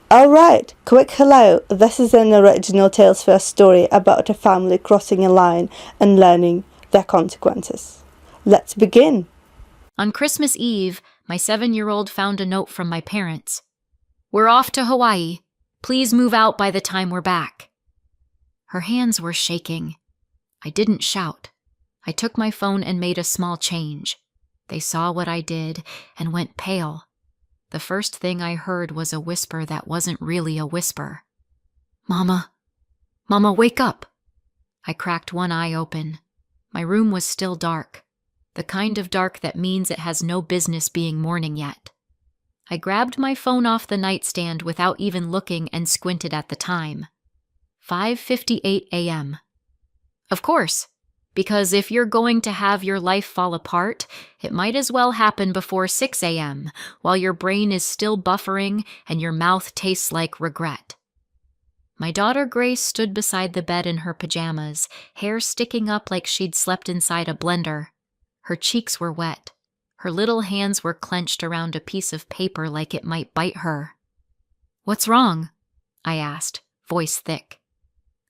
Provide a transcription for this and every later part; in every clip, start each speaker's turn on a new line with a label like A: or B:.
A: Alright, quick hello. This is an original Tales First story about a family crossing a line and learning their consequences. Let's begin.
B: On Christmas Eve, my 7-year-old found a note from my parents. "We're off to Hawaii. Please move out by the time we're back." Her hands were shaking. I didn't shout. I took my phone and made a small change. They saw what I did and went pale. The first thing I heard was a whisper that wasn't really a whisper. "Mama, Mama, wake up!" I cracked one eye open. My room was still dark, the kind of dark that means it has no business being morning yet. I grabbed my phone off the nightstand without even looking and squinted at the time. 5:58 a.m. Of course, because if you're going to have your life fall apart, it might as well happen before 6 a.m., while your brain is still buffering and your mouth tastes like regret. My daughter Grace stood beside the bed in her pajamas, hair sticking up like she'd slept inside a blender. Her cheeks were wet. Her little hands were clenched around a piece of paper like it might bite her. "What's wrong?" I asked, voice thick.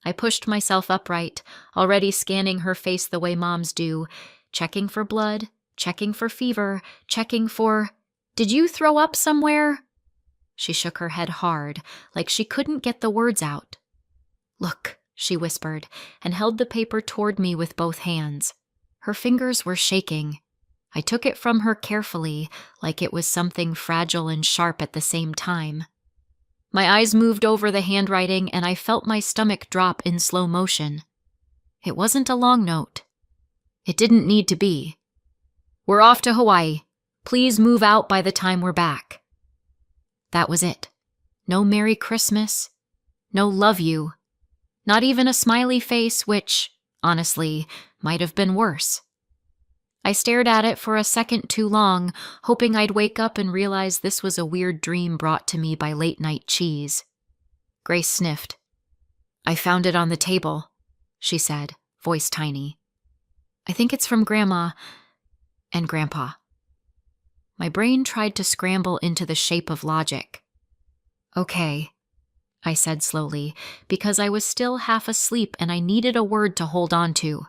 B: I pushed myself upright, already scanning her face the way moms do, checking for blood, checking for fever, checking for, "Did you throw up somewhere?" She shook her head hard, like she couldn't get the words out. "Look," she whispered, and held the paper toward me with both hands. Her fingers were shaking. I took it from her carefully, like it was something fragile and sharp at the same time. My eyes moved over the handwriting, and I felt my stomach drop in slow motion. It wasn't a long note. It didn't need to be. "We're off to Hawaii. Please move out by the time we're back." That was it. No Merry Christmas. No love you. Not even a smiley face, which, honestly, might have been worse. I stared at it for a second too long, hoping I'd wake up and realize this was a weird dream brought to me by late-night cheese. Grace sniffed. "I found it on the table," she said, voice tiny. "I think it's from Grandma and Grandpa." My brain tried to scramble into the shape of logic. "Okay," I said slowly, because I was still half asleep and I needed a word to hold on to.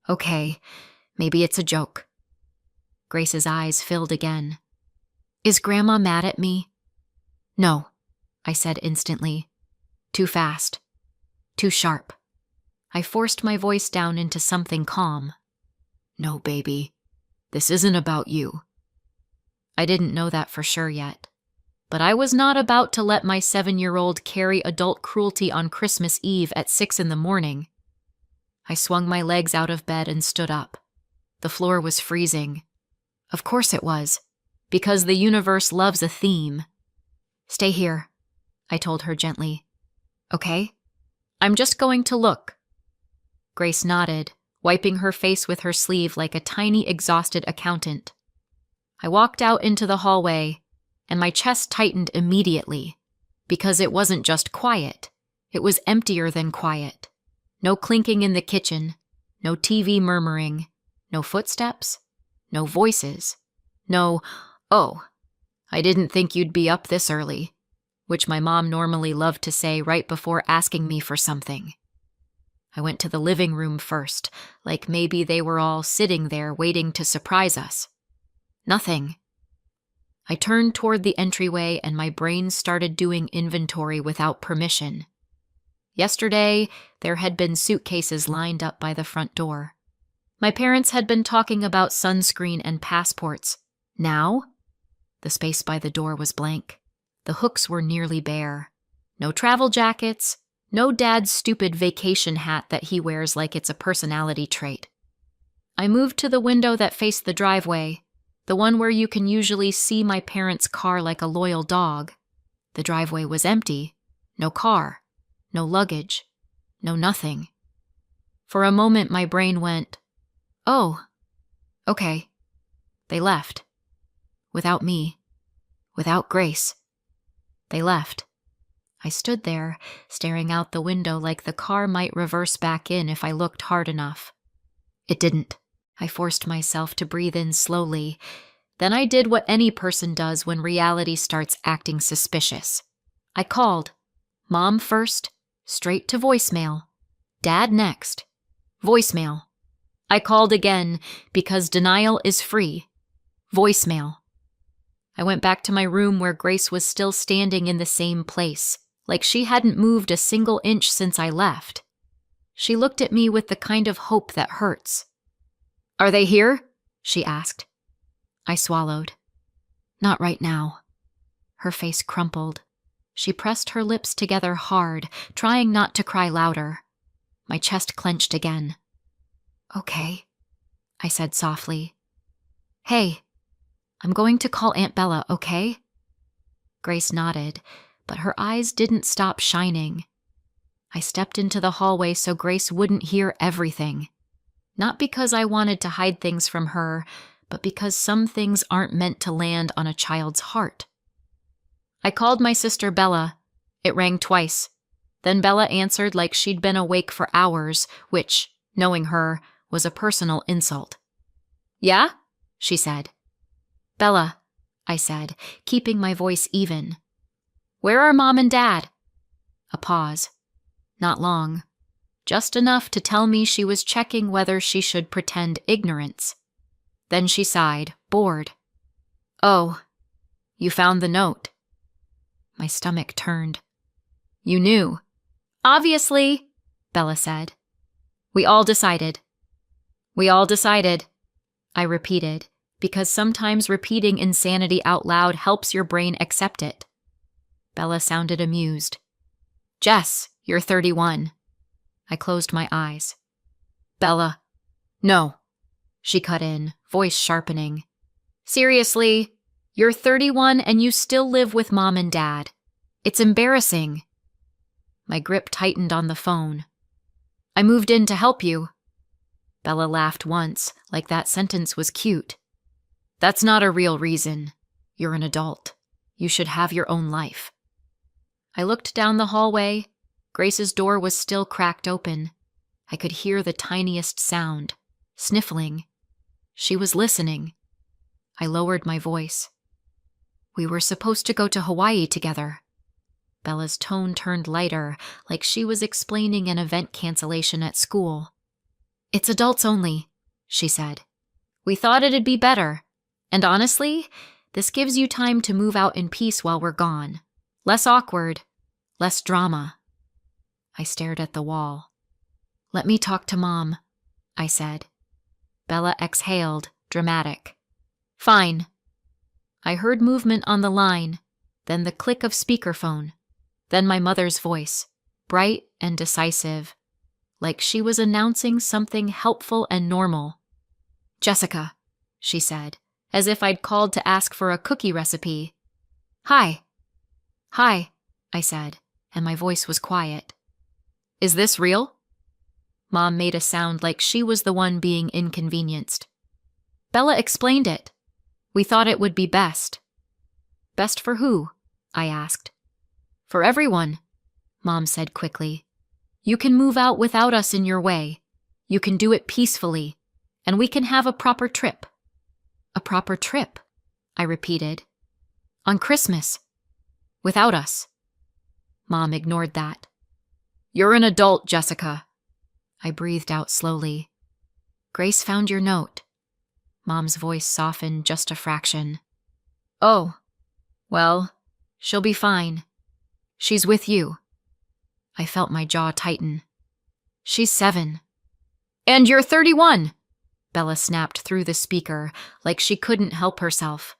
B: "Okay. Maybe it's a joke." Grace's eyes filled again. "Is Grandma mad at me?" "No," I said instantly. Too fast. Too sharp. I forced my voice down into something calm. "No, baby. This isn't about you." I didn't know that for sure yet. But I was not about to let my 7-year-old carry adult cruelty on Christmas Eve at 6 in the morning. I swung my legs out of bed and stood up. The floor was freezing. Of course it was, because the universe loves a theme. "Stay here," I told her gently. "Okay? I'm just going to look." Grace nodded, wiping her face with her sleeve like a tiny, exhausted accountant. I walked out into the hallway, and my chest tightened immediately, because it wasn't just quiet. It was emptier than quiet. No clinking in the kitchen, no TV murmuring, no footsteps, no voices, no, "Oh, I didn't think you'd be up this early," which my mom normally loved to say right before asking me for something. I went to the living room first, like maybe they were all sitting there waiting to surprise us. Nothing. I turned toward the entryway and my brain started doing inventory without permission. Yesterday, there had been suitcases lined up by the front door. My parents had been talking about sunscreen and passports. Now, the space by the door was blank. The hooks were nearly bare. No travel jackets, no dad's stupid vacation hat that he wears like it's a personality trait. I moved to the window that faced the driveway, the one where you can usually see my parents' car like a loyal dog. The driveway was empty. No car, no luggage, no nothing. For a moment my brain went, "Oh, okay." They left. Without me. Without Grace. They left. I stood there, staring out the window like the car might reverse back in if I looked hard enough. It didn't. I forced myself to breathe in slowly. Then I did what any person does when reality starts acting suspicious. I called. Mom first, straight to voicemail. Dad next. Voicemail. I called again because denial is free. Voicemail. I went back to my room where Grace was still standing in the same place, like she hadn't moved a single inch since I left. She looked at me with the kind of hope that hurts. "Are they here?" she asked. I swallowed. "Not right now." Her face crumpled. She pressed her lips together hard, trying not to cry louder. My chest clenched again. "Okay," I said softly. "Hey, I'm going to call Aunt Bella, okay?" Grace nodded, but her eyes didn't stop shining. I stepped into the hallway so Grace wouldn't hear everything. Not because I wanted to hide things from her, but because some things aren't meant to land on a child's heart. I called my sister Bella. It rang twice. Then Bella answered like she'd been awake for hours, which, knowing her, was a personal insult. "Yeah?" she said. "Bella," I said, keeping my voice even. "Where are Mom and Dad?" A pause. Not long. Just enough to tell me she was checking whether she should pretend ignorance. Then she sighed, bored. "Oh, you found the note." My stomach turned. "You knew." "Obviously," Bella said. "We all decided." "We all decided," I repeated, because sometimes repeating insanity out loud helps your brain accept it. Bella sounded amused. "Jess, you're 31. I closed my eyes. "Bella." "No," she cut in, voice sharpening. "Seriously, you're 31 and you still live with Mom and Dad. It's embarrassing." My grip tightened on the phone. "I moved in to help you." Bella laughed once, like that sentence was cute. "That's not a real reason. You're an adult. You should have your own life." I looked down the hallway. Grace's door was still cracked open. I could hear the tiniest sound, sniffling. She was listening. I lowered my voice. "We were supposed to go to Hawaii together." Bella's tone turned lighter, like she was explaining an event cancellation at school. "It's adults only," she said. "We thought it'd be better. And honestly, this gives you time to move out in peace while we're gone. Less awkward, less drama." I stared at the wall. "Let me talk to Mom," I said. Bella exhaled, dramatic. "Fine." I heard movement on the line, then the click of speakerphone, then my mother's voice, bright and decisive, like she was announcing something helpful and normal. "Jessica," she said, as if I'd called to ask for a cookie recipe. "Hi." "Hi," I said, and my voice was quiet. "Is this real?" Mom made a sound like she was the one being inconvenienced. "Bella explained it. We thought it would be best." "Best for who?" I asked. "For everyone," Mom said quickly. "You can move out without us in your way. You can do it peacefully, and we can have a proper trip." "A proper trip," I repeated. "On Christmas. Without us." Mom ignored that. "You're an adult, Jessica." I breathed out slowly. "Grace found your note." Mom's voice softened just a fraction. "Oh, well, she'll be fine. She's with you." I felt my jaw tighten. "She's 7. "And you're 31, Bella snapped through the speaker, like she couldn't help herself.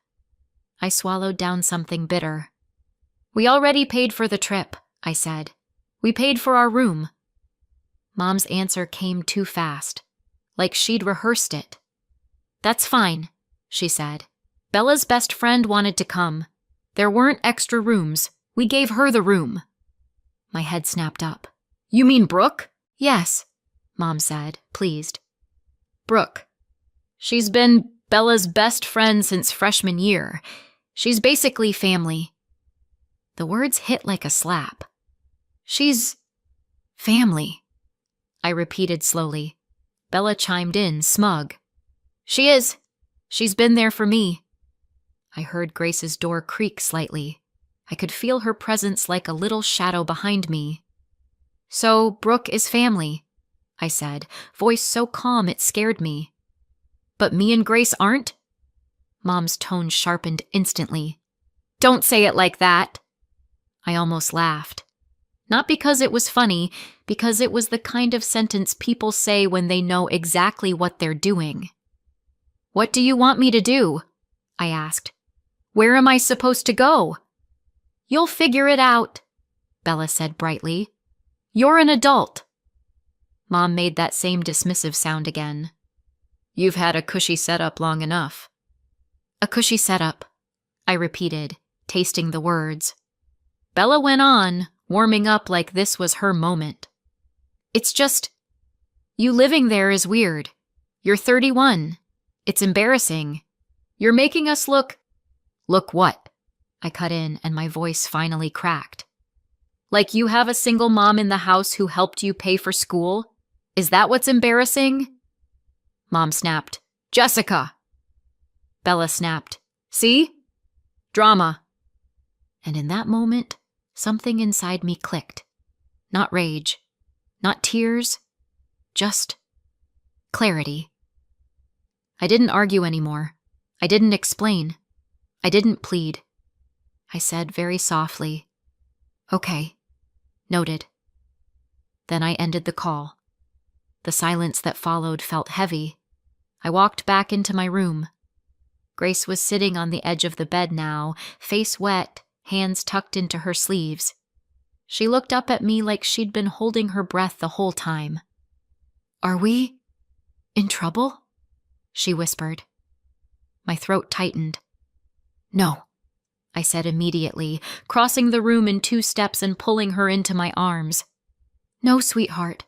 B: I swallowed down something bitter. "We already paid for the trip," I said. "We paid for our room." Mom's answer came too fast, like she'd rehearsed it. "That's fine," she said. "Bella's best friend wanted to come. There weren't extra rooms. We gave her the room." My head snapped up. "You mean Brooke?" "Yes," Mom said, pleased. "Brooke. She's been Bella's best friend since freshman year. She's basically family." The words hit like a slap. "She's family," I repeated slowly. Bella chimed in, smug. "She is. She's been there for me." I heard Grace's door creak slightly. I could feel her presence like a little shadow behind me. "So, Brooke is family," I said, voice so calm it scared me. "But me and Grace aren't?" Mom's tone sharpened instantly. "Don't say it like that." I almost laughed. Not because it was funny, because it was the kind of sentence people say when they know exactly what they're doing. "What do you want me to do?" I asked. "Where am I supposed to go?" "You'll figure it out," Bella said brightly. "You're an adult." Mom made that same dismissive sound again. "You've had a cushy setup long enough." "A cushy setup," I repeated, tasting the words. Bella went on, warming up like this was her moment. "It's just, you living there is weird. You're 31. It's embarrassing. You're making us look—" "Look what?" I cut in, and my voice finally cracked. "Like you have a single mom in the house who helped you pay for school? Is that what's embarrassing?" Mom snapped, "Jessica!" Bella snapped, "See? Drama." And in that moment, something inside me clicked. Not rage, not tears, just clarity. I didn't argue anymore. I didn't explain. I didn't plead. I said very softly, "Okay, noted." Then I ended the call. The silence that followed felt heavy. I walked back into my room. Grace was sitting on the edge of the bed now, face wet, hands tucked into her sleeves. She looked up at me like she'd been holding her breath the whole time. "Are we in trouble?" she whispered. My throat tightened. "No," I said immediately, crossing the room in 2 steps and pulling her into my arms. "No, sweetheart,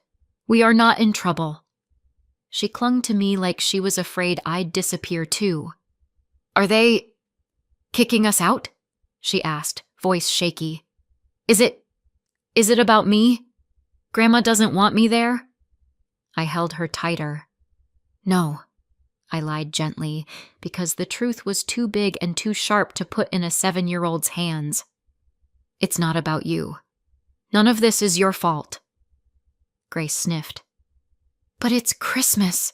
B: we are not in trouble." She clung to me like she was afraid I'd disappear too. "Are they kicking us out?" she asked, voice shaky. Is it about me? Grandma doesn't want me there?" I held her tighter. "No," I lied gently, because the truth was too big and too sharp to put in a 7-year-old's hands. "It's not about you. None of this is your fault." Grace sniffed. "But it's Christmas."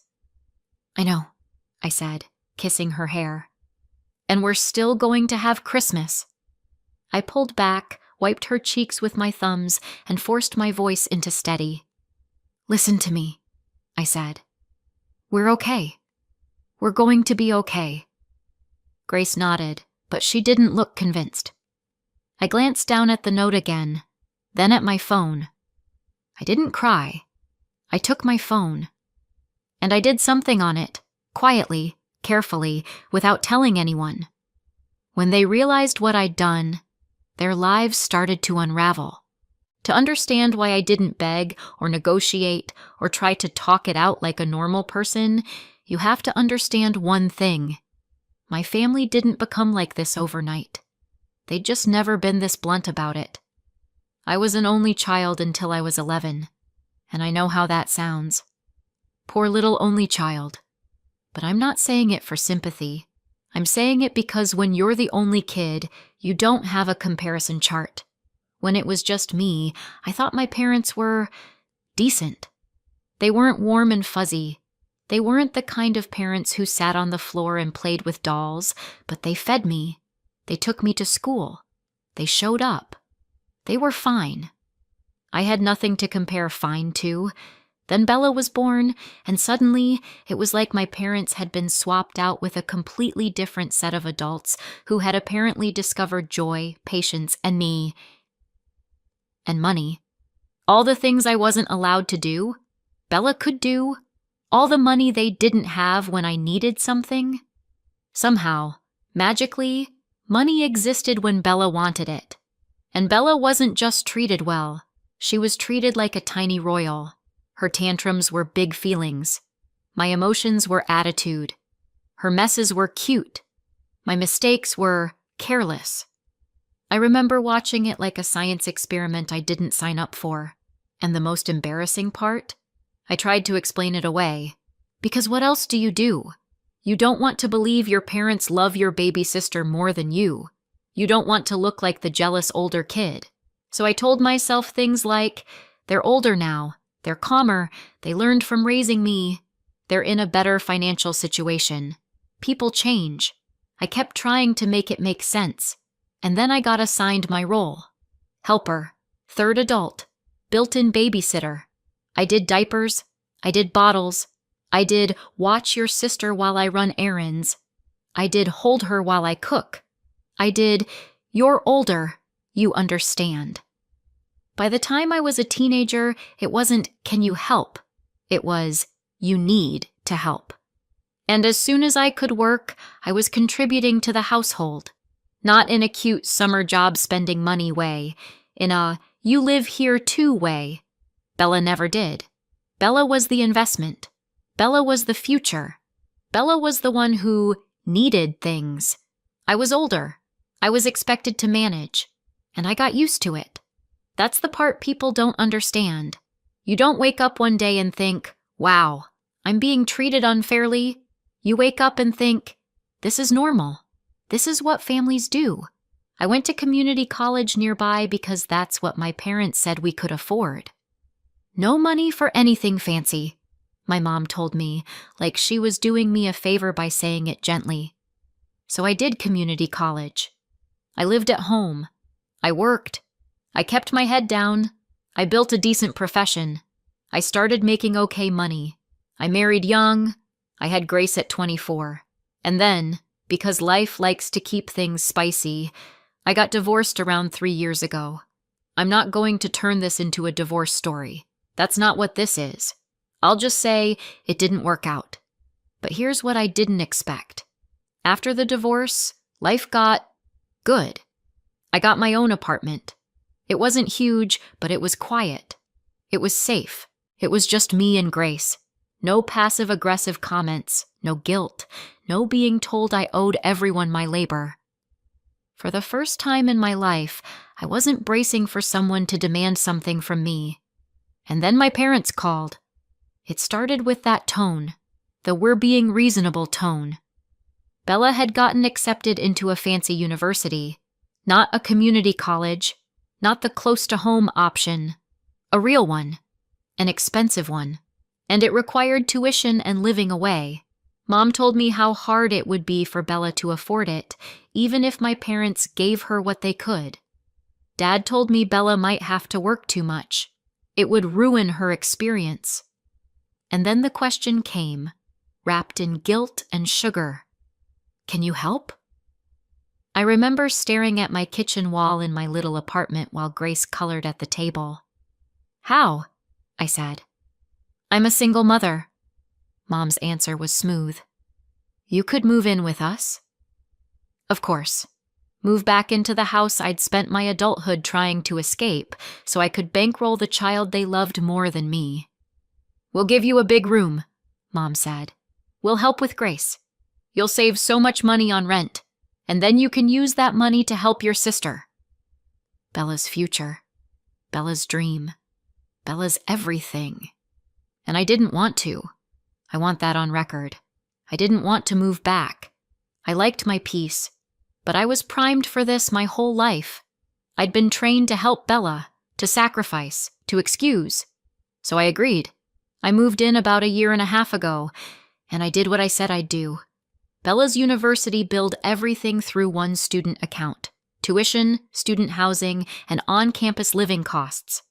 B: "I know," I said, kissing her hair. "And we're still going to have Christmas." I pulled back, wiped her cheeks with my thumbs, and forced my voice into steady. "Listen to me," I said. "We're okay. We're going to be okay." Grace nodded, but she didn't look convinced. I glanced down at the note again, then at my phone. I didn't cry. I took my phone. And I did something on it, quietly, carefully, without telling anyone. When they realized what I'd done, their lives started to unravel. To understand why I didn't beg or negotiate or try to talk it out like a normal person, you have to understand one thing. My family didn't become like this overnight. They'd just never been this blunt about it. I was an only child until I was 11, and I know how that sounds. Poor little only child. But I'm not saying it for sympathy. I'm saying it because when you're the only kid, you don't have a comparison chart. When it was just me, I thought my parents were decent. They weren't warm and fuzzy. They weren't the kind of parents who sat on the floor and played with dolls, but they fed me. They took me to school. They showed up. They were fine. I had nothing to compare fine to. Then Bella was born, and suddenly it was like my parents had been swapped out with a completely different set of adults who had apparently discovered joy, patience, and me. And money. All the things I wasn't allowed to do, Bella could do. All the money they didn't have when I needed something. Somehow, magically, money existed when Bella wanted it. And Bella wasn't just treated well. She was treated like a tiny royal. Her tantrums were big feelings. My emotions were attitude. Her messes were cute. My mistakes were careless. I remember watching it like a science experiment I didn't sign up for. And the most embarrassing part? I tried to explain it away. Because what else do? You don't want to believe your parents love your baby sister more than you. You don't want to look like the jealous older kid. So I told myself things like, they're older now, they're calmer, they learned from raising me, they're in a better financial situation. People change. I kept trying to make it make sense. And then I got assigned my role. Helper, third adult, built-in babysitter. I did diapers, I did bottles, I did watch your sister while I run errands, I did hold her while I cook, I did you're older, you understand. By the time I was a teenager, it wasn't can you help, it was you need to help. And as soon as I could work, I was contributing to the household. Not in a cute summer job spending money way, in a you live here too way. Bella never did. Bella was the investment. Bella was the future. Bella was the one who needed things. I was older. I was expected to manage. And I got used to it. That's the part people don't understand. You don't wake up one day and think, wow, I'm being treated unfairly. You wake up and think, this is normal. This is what families do. I went to community college nearby because that's what my parents said we could afford. No money for anything fancy, my mom told me, like she was doing me a favor by saying it gently. So I did community college. I lived at home. I worked. I kept my head down. I built a decent profession. I started making okay money. I married young. I had Grace at 24. And then, because life likes to keep things spicy, I got divorced around 3 years ago. I'm not going to turn this into a divorce story. That's not what this is. I'll just say it didn't work out. But here's what I didn't expect. After the divorce, life got good. I got my own apartment. It wasn't huge, but it was quiet. It was safe. It was just me and Grace. No passive-aggressive comments, no guilt, no being told I owed everyone my labor. For the first time in my life, I wasn't bracing for someone to demand something from me. And then my parents called. It started with that tone, the we're being reasonable tone. Bella had gotten accepted into a fancy university, not a community college, not the close-to-home option, a real one, an expensive one, and it required tuition and living away. Mom told me how hard it would be for Bella to afford it, even if my parents gave her what they could. Dad told me Bella might have to work too much. It would ruin her experience. And then the question came, wrapped in guilt and sugar. Can you help? I remember staring at my kitchen wall in my little apartment while Grace colored at the table. How? I said. I'm a single mother. Mom's answer was smooth. You could move in with us. Of course. Move back into the house I'd spent my adulthood trying to escape, so I could bankroll the child they loved more than me. We'll give you a big room, Mom said. We'll help with Grace. You'll save so much money on rent, and then you can use that money to help your sister. Bella's future. Bella's dream. Bella's everything. And I didn't want to. I want that on record. I didn't want to move back. I liked my peace, but I was primed for this my whole life. I'd been trained to help Bella, to sacrifice, to excuse. So I agreed. I moved in about 1.5 years ago, and I did what I said I'd do. Bella's university billed everything through one student account: tuition, student housing, and on-campus living costs.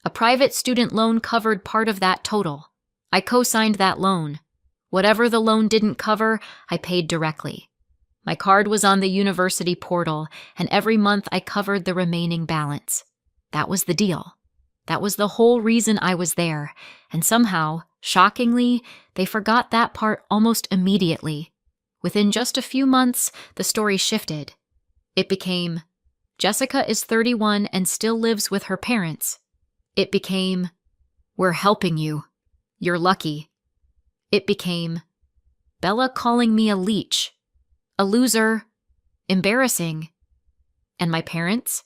B: A private student loan covered part of that total. I co-signed that loan. Whatever the loan didn't cover, I paid directly. My card was on the university portal, and every month I covered the remaining balance. That was the deal. That was the whole reason I was there, and somehow, shockingly, they forgot that part almost immediately. Within just a few months, the story shifted. It became, Jessica is 31 and still lives with her parents. It became, we're helping you. You're lucky. It became, Bella calling me a leech, a loser, embarrassing. And my parents?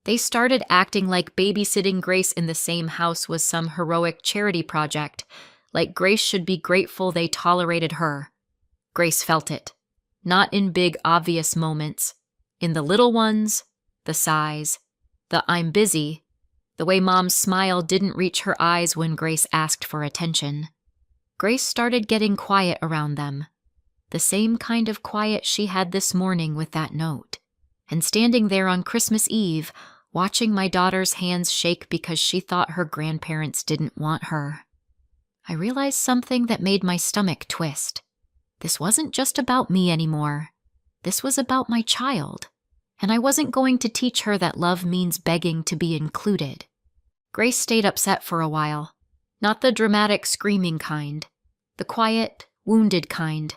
B: They started acting like babysitting Grace in the same house was some heroic charity project, like Grace should be grateful they tolerated her. Grace felt it, not in big, obvious moments, In the little ones, the sighs, the I'm busy, the way Mom's smile didn't reach her eyes when Grace asked for attention. Grace started getting quiet around them, the same kind of quiet she had this morning with that note, and standing there on Christmas Eve, watching my daughter's hands shake because she thought her grandparents didn't want her. I realized something that made my stomach twist. This wasn't just about me anymore. This was about my child, and I wasn't going to teach her that love means begging to be included. Grace stayed upset for a while, not the dramatic screaming kind, the quiet, wounded kind,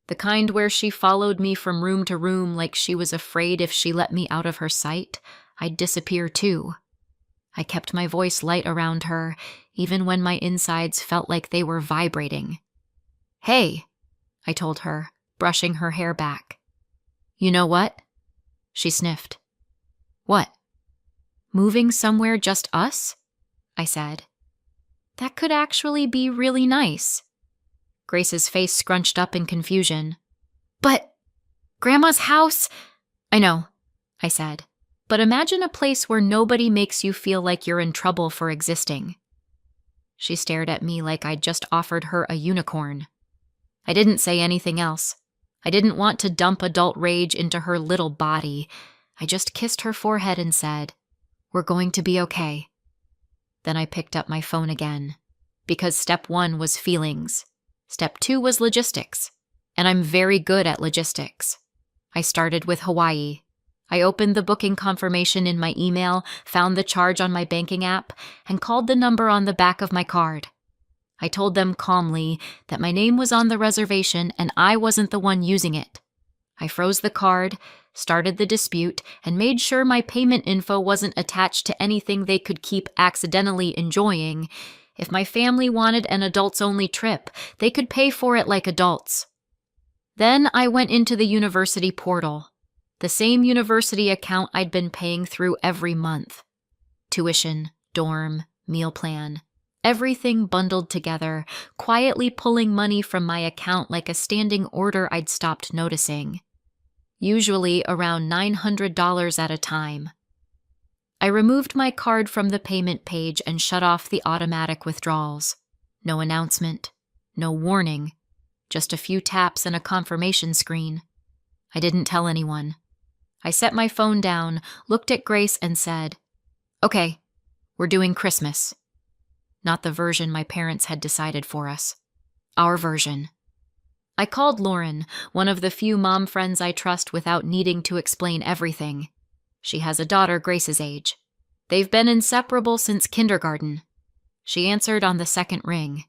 B: the kind where she followed me from room to room like she was afraid if she let me out of her sight, I'd disappear too. I kept my voice light around her, even when my insides felt like they were vibrating. "Hey," I told her, brushing her hair back. "You know what?" She sniffed. "What?" "Moving somewhere just us?" I said. "That could actually be really nice." Grace's face scrunched up in confusion. "But Grandma's house—" "I know," I said. "But imagine a place where nobody makes you feel like you're in trouble for existing." She stared at me like I'd just offered her a unicorn. I didn't say anything else. I didn't want to dump adult rage into her little body. I just kissed her forehead and said, "We're going to be okay." Then I picked up my phone again, because step 1 was feelings. Step 2 was logistics, and I'm very good at logistics. I started with Hawaii. I opened the booking confirmation in my email, found the charge on my banking app, and called the number on the back of my card. I told them calmly that my name was on the reservation and I wasn't the one using it. I froze the card, started the dispute, and made sure my payment info wasn't attached to anything they could keep accidentally enjoying. If my family wanted an adults-only trip, they could pay for it like adults. Then I went into the university portal, the same university account I'd been paying through every month. Tuition, dorm, meal plan, everything bundled together, quietly pulling money from my account like a standing order I'd stopped noticing. Usually around $900 at a time. I removed my card from the payment page and shut off the automatic withdrawals. No announcement, no warning, just a few taps and a confirmation screen. I didn't tell anyone. I set my phone down, looked at Grace and said, "Okay, we're doing Christmas." Not the version my parents had decided for us. Our version. I called Lauren, one of the few mom friends I trust without needing to explain everything. She has a daughter Grace's age. They've been inseparable since kindergarten. She answered on the second ring.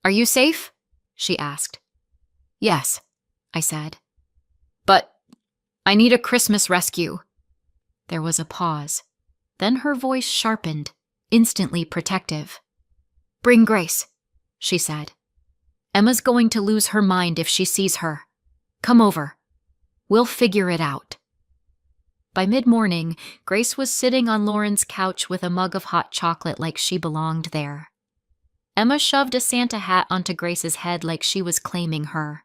B: "Are you safe?" she asked. "Yes," I said. "But I need a Christmas rescue." There was a pause. Then her voice sharpened, instantly protective. "Bring Grace," she said. "Emma's going to lose her mind if she sees her. Come over. We'll figure it out." By mid-morning, Grace was sitting on Lauren's couch with a mug of hot chocolate like she belonged there. Emma shoved a Santa hat onto Grace's head like she was claiming her.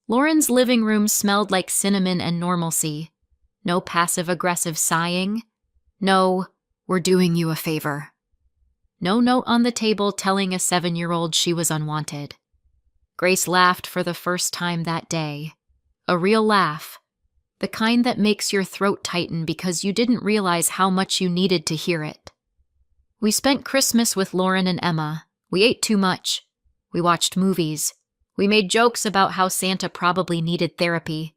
B: Lauren's living room smelled like cinnamon and normalcy. No passive-aggressive sighing. No, "We're doing you a favor." No note on the table telling a 7-year-old she was unwanted. Grace laughed for the first time that day. A real laugh. The kind that makes your throat tighten because you didn't realize how much you needed to hear it. We spent Christmas with Lauren and Emma. We ate too much. We watched movies. We made jokes about how Santa probably needed therapy.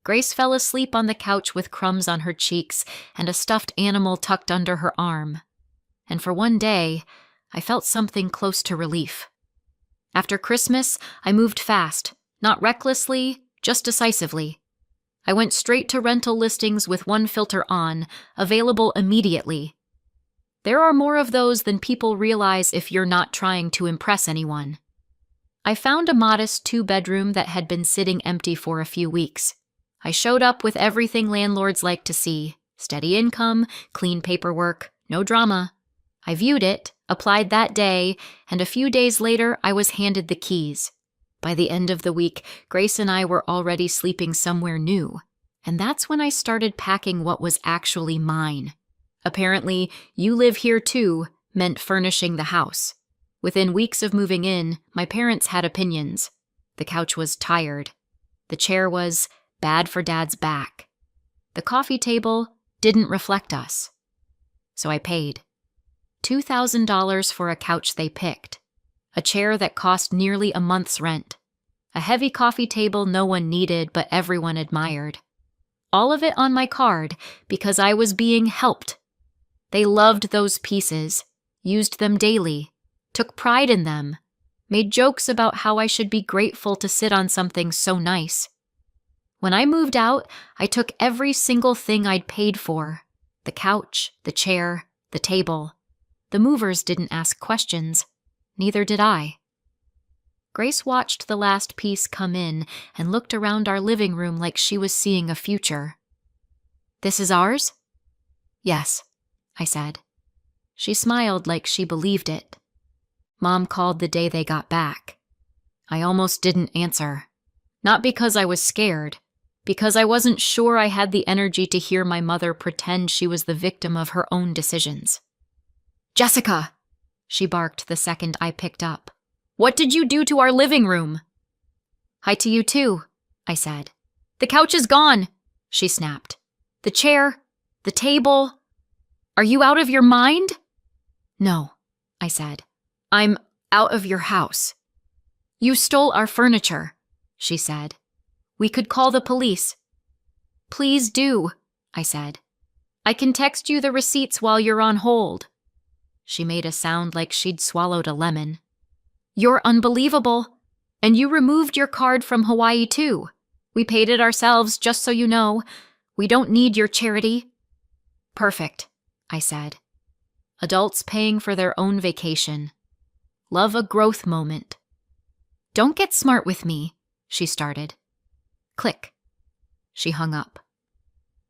B: Grace fell asleep on the couch with crumbs on her cheeks and a stuffed animal tucked under her arm. And for one day, I felt something close to relief. After Christmas, I moved fast, not recklessly, just decisively. I went straight to rental listings with one filter on, available immediately. There are more of those than people realize if you're not trying to impress anyone. I found a modest 2-bedroom that had been sitting empty for a few weeks. I showed up with everything landlords like to see: steady income, clean paperwork, no drama. I viewed it, applied that day, and a few days later I was handed the keys. By the end of the week, Grace and I were already sleeping somewhere new, And that's when I started packing what was actually mine. Apparently, "you live here too" meant furnishing the house. Within weeks of moving in, my parents had opinions. The couch was tired. The chair was bad for Dad's back. The coffee table didn't reflect us. So I paid $2,000 for a couch they picked, a chair that cost nearly a month's rent, a heavy coffee table no one needed but everyone admired. All of it on my card because I was being helped. They loved those pieces, used them daily, took pride in them, made jokes about how I should be grateful to sit on something so nice. When I moved out, I took every single thing I'd paid for: the couch, the chair, the table. The movers didn't ask questions. Neither did I. Grace watched the last piece come in and looked around our living room like she was seeing a future. "This is ours?" "Yes," I said. She smiled like she believed it. Mom called the day they got back. I almost didn't answer. Not because I was scared, because I wasn't sure I had the energy to hear my mother pretend she was the victim of her own decisions. "Jessica!" she barked the second I picked up. "What did you do to our living room?" "Hi to you too," I said. "The couch is gone," she snapped. "The chair, the table. Are you out of your mind?" "No," I said. "I'm out of your house." "You stole our furniture," she said. "We could call the police." "Please do," I said. "I can text you the receipts while you're on hold." She made a sound like she'd swallowed a lemon. "You're unbelievable. And you removed your card from Hawaii too. We paid it ourselves, just so you know. We don't need your charity." "Perfect," I said. Adults paying for their own vacation. Love a growth moment. "Don't get smart with me," she started. Click. She hung up.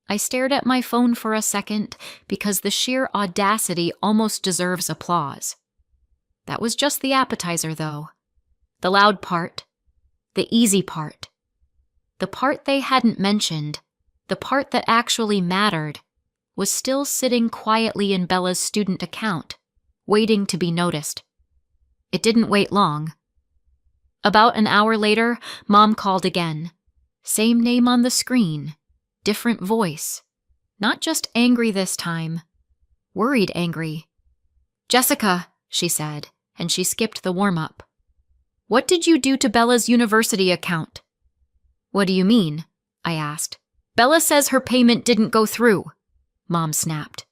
B: I stared at my phone for a second because the sheer audacity almost deserves applause. That was just the appetizer, though. The loud part. The easy part. The part they hadn't mentioned, the part that actually mattered, was still sitting quietly in Bella's student account, waiting to be noticed. It didn't wait long. About an hour later, Mom called again. Same name on the screen, different voice. Not just angry this time. Worried angry. "Jessica," she said, and she skipped the warm-up. "What did you do to Bella's university account?" "What do you mean?" I asked. "Bella says her payment didn't go through," Mom snapped.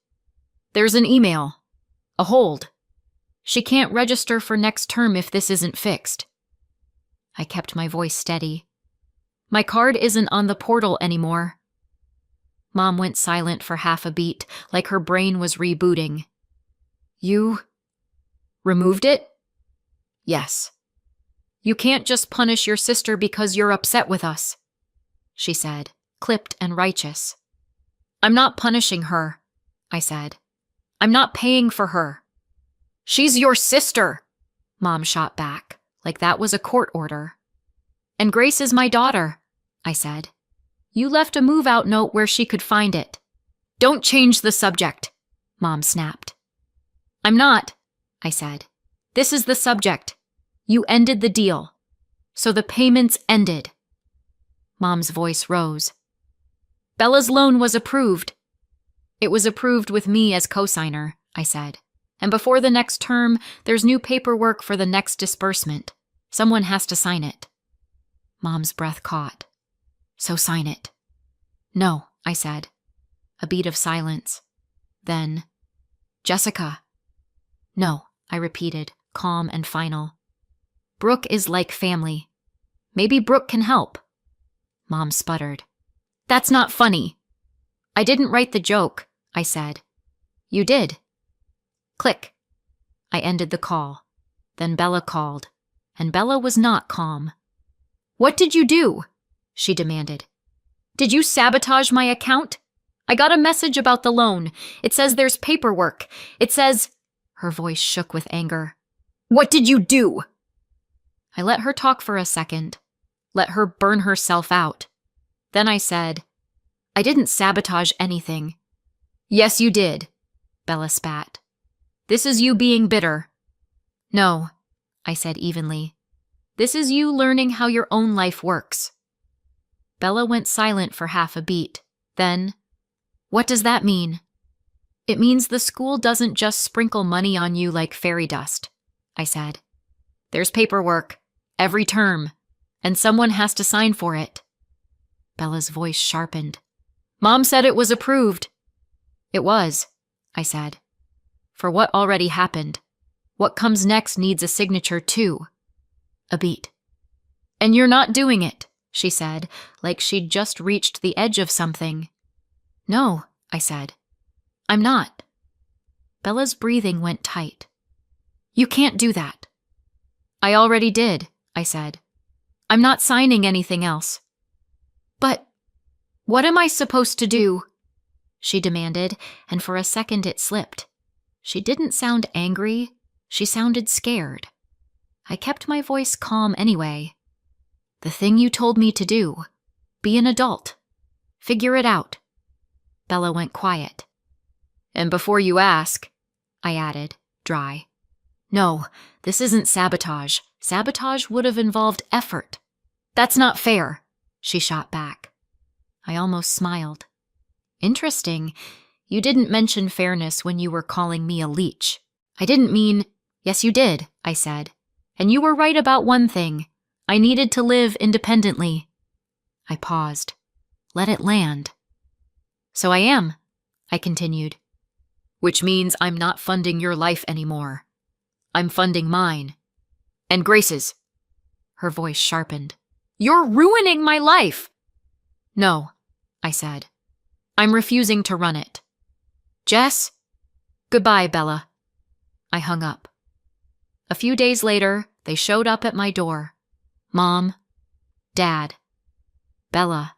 B: "There's an email. A hold. She can't register for next term if this isn't fixed." I kept my voice steady. "My card isn't on the portal anymore." Mom went silent for half a beat, like her brain was rebooting. "You removed it?" "Yes." "You can't just punish your sister because you're upset with us," she said, clipped and righteous. "I'm not punishing her," I said. "I'm not paying for her." "She's your sister," Mom shot back, like that was a court order. "And Grace is my daughter," I said. "You left a move-out note where she could find it." "Don't change the subject," Mom snapped. "I'm not," I said. "This is the subject. You ended the deal. So the payments ended." Mom's voice rose. "Bella's loan was approved." "It was approved with me as cosigner," I said. "And before the next term, there's new paperwork for the next disbursement. Someone has to sign it." Mom's breath caught. "So sign it." "No," I said. A beat of silence. Then, "Jessica." "No," I repeated, calm and final. "Brooke is like family. Maybe Brooke can help." Mom sputtered. "That's not funny." "I didn't write the joke," I said. "You did." Click. I ended the call. Then Bella called, and Bella was not calm. "What did you do?" she demanded. "Did you sabotage my account? I got a message about the loan. It says there's paperwork. It says—" Her voice shook with anger. "What did you do?" I let her talk for a second. Let her burn herself out. Then I said, I didn't sabotage anything. Yes, you did, Bella spat. This is you being bitter. No, I said evenly. This is you learning how your own life works. Bella went silent for half a beat. Then, what does that mean? It means the school doesn't just sprinkle money on you like fairy dust, I said. There's paperwork, every term, and someone has to sign for it. Bella's voice sharpened. Mom said it was approved. It was, I said. For what already happened. What comes next needs a signature too. A beat. And you're not doing it, she said, like she'd just reached the edge of something. No, I said. I'm not. Bella's breathing went tight. You can't do that. I already did, I said. I'm not signing anything else. But what am I supposed to do? She demanded, and for a second it slipped. She didn't sound angry. She sounded scared. I kept my voice calm anyway. The thing you told me to do. Be an adult. Figure it out. Bella went quiet. And before you ask, I added, dry. No, this isn't sabotage. Sabotage would have involved effort. That's not fair, she shot back. I almost smiled. Interesting. You didn't mention fairness when you were calling me a leech. I didn't mean... Yes, you did, I said. And you were right about one thing. I needed to live independently. I paused. Let it land. So I am, I continued. Which means I'm not funding your life anymore. I'm funding mine. And Grace's. Her voice sharpened. You're ruining my life! No, I said. I'm refusing to run it. Jess? Goodbye, Bella. I hung up. A few days later, they showed up at my door. Mom, Dad, Bella.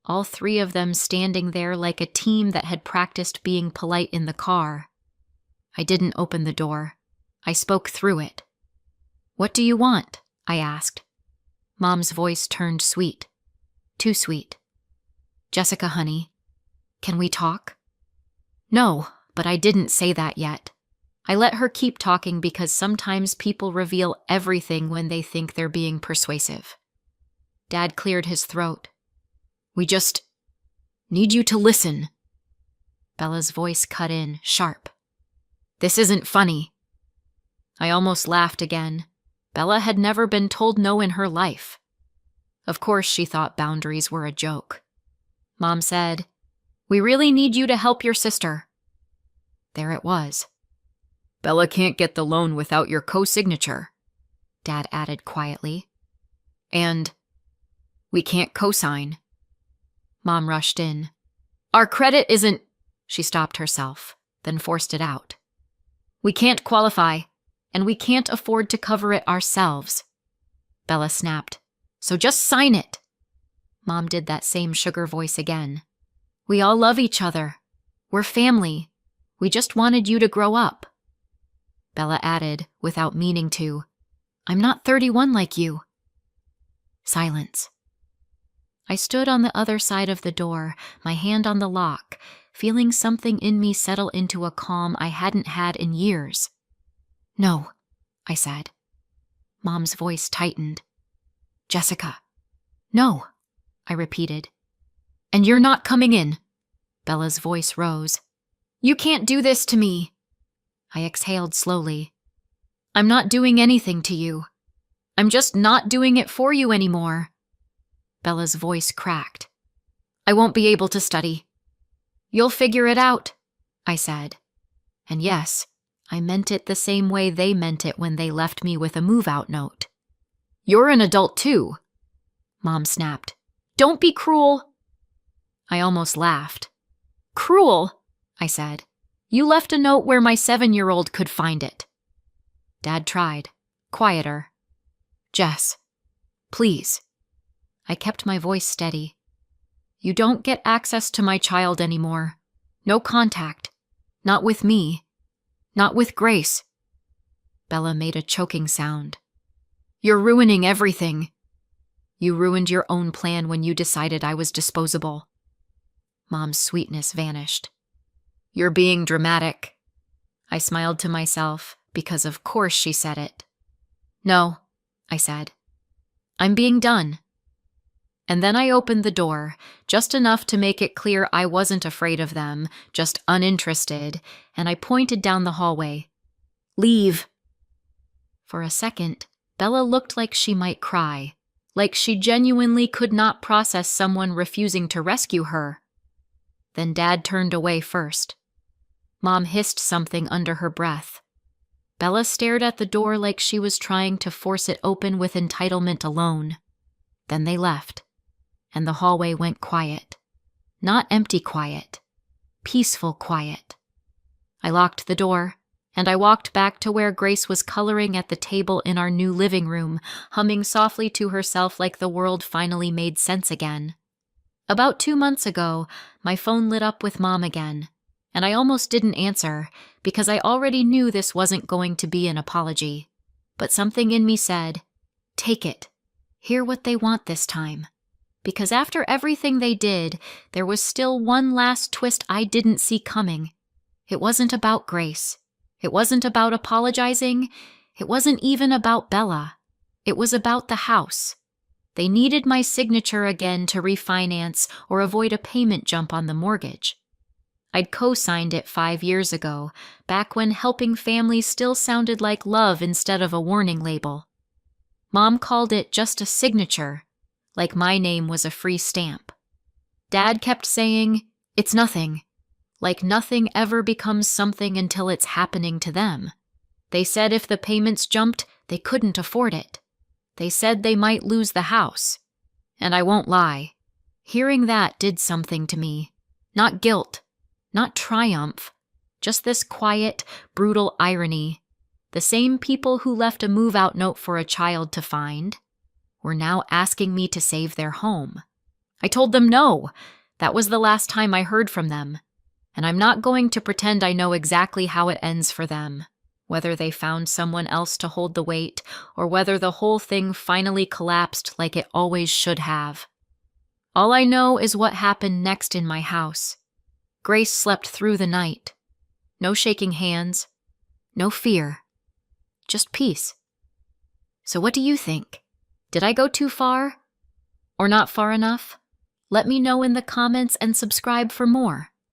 B: All three of them standing there like a team that had practiced being polite in the car. I didn't open the door. I spoke through it. What do you want? I asked. Mom's voice turned sweet. Too sweet. Jessica, honey, can we talk? No, but I didn't say that yet. I let her keep talking because sometimes people reveal everything when they think they're being persuasive. Dad cleared his throat. We just need you to listen. Bella's voice cut in, sharp. This isn't funny. I almost laughed again. Bella had never been told no in her life. Of course she thought boundaries were a joke. Mom said, We really need you to help your sister. There it was. Bella can't get the loan without your co-signature, Dad added quietly. And we can't co-sign. Mom rushed in. Our credit isn't... She stopped herself, then forced it out. We can't qualify, and we can't afford to cover it ourselves. Bella snapped. So just sign it. Mom did that same sugar voice again. We all love each other. We're family. We just wanted you to grow up. Bella added, without meaning to, I'm not 31 like you. Silence. I stood on the other side of the door, my hand on the lock, feeling something in me settle into a calm I hadn't had in years. No, I said. Mom's voice tightened. Jessica. No, I repeated. And you're not coming in. Bella's voice rose. You can't do this to me. I exhaled slowly. I'm not doing anything to you. I'm just not doing it for you anymore. Bella's voice cracked. I won't be able to study. You'll figure it out, I said. And yes, I meant it the same way they meant it when they left me with a move-out note. You're an adult too, Mom snapped. Don't be cruel. I almost laughed. Cruel, I said. You left a note where my 7-year-old could find it. Dad tried, quieter. Jess, please. I kept my voice steady. You don't get access to my child anymore. No contact. Not with me. Not with Grace. Bella made a choking sound. You're ruining everything. You ruined your own plan when you decided I was disposable. Mom's sweetness vanished. "You're being dramatic." I smiled to myself, because of course she said it. "No," I said. "I'm being done." And then I opened the door, just enough to make it clear I wasn't afraid of them, just uninterested, and I pointed down the hallway. "Leave." For a second, Bella looked like she might cry, like she genuinely could not process someone refusing to rescue her. Then Dad turned away first. Mom hissed something under her breath. Bella stared at the door like she was trying to force it open with entitlement alone. Then they left, and the hallway went quiet. Not empty quiet, peaceful quiet. I locked the door, and I walked back to where Grace was coloring at the table in our new living room, humming softly to herself like the world finally made sense again. About 2 months ago, my phone lit up with Mom again, and I almost didn't answer because I already knew this wasn't going to be an apology. But something in me said, take it. Hear what they want this time. Because after everything they did, there was still one last twist I didn't see coming. It wasn't about Grace. It wasn't about apologizing. It wasn't even about Bella. It was about the house. They needed my signature again to refinance or avoid a payment jump on the mortgage. I'd co-signed it 5 years ago, back when helping families still sounded like love instead of a warning label. Mom called it just a signature, like my name was a free stamp. Dad kept saying, it's nothing, like nothing ever becomes something until it's happening to them. They said if the payments jumped, they couldn't afford it. They said they might lose the house. And I won't lie, hearing that did something to me. Not guilt, not triumph, just this quiet, brutal irony. The same people who left a move-out note for a child to find were now asking me to save their home. I told them no. That was the last time I heard from them. And I'm not going to pretend I know exactly how it ends for them, whether they found someone else to hold the weight or whether the whole thing finally collapsed like it always should have. All I know is what happened next in my house. Grace slept through the night. No shaking hands, no fear, just peace. So what do you think? Did I go too far? Or not far enough? Let me know in the comments and subscribe for more.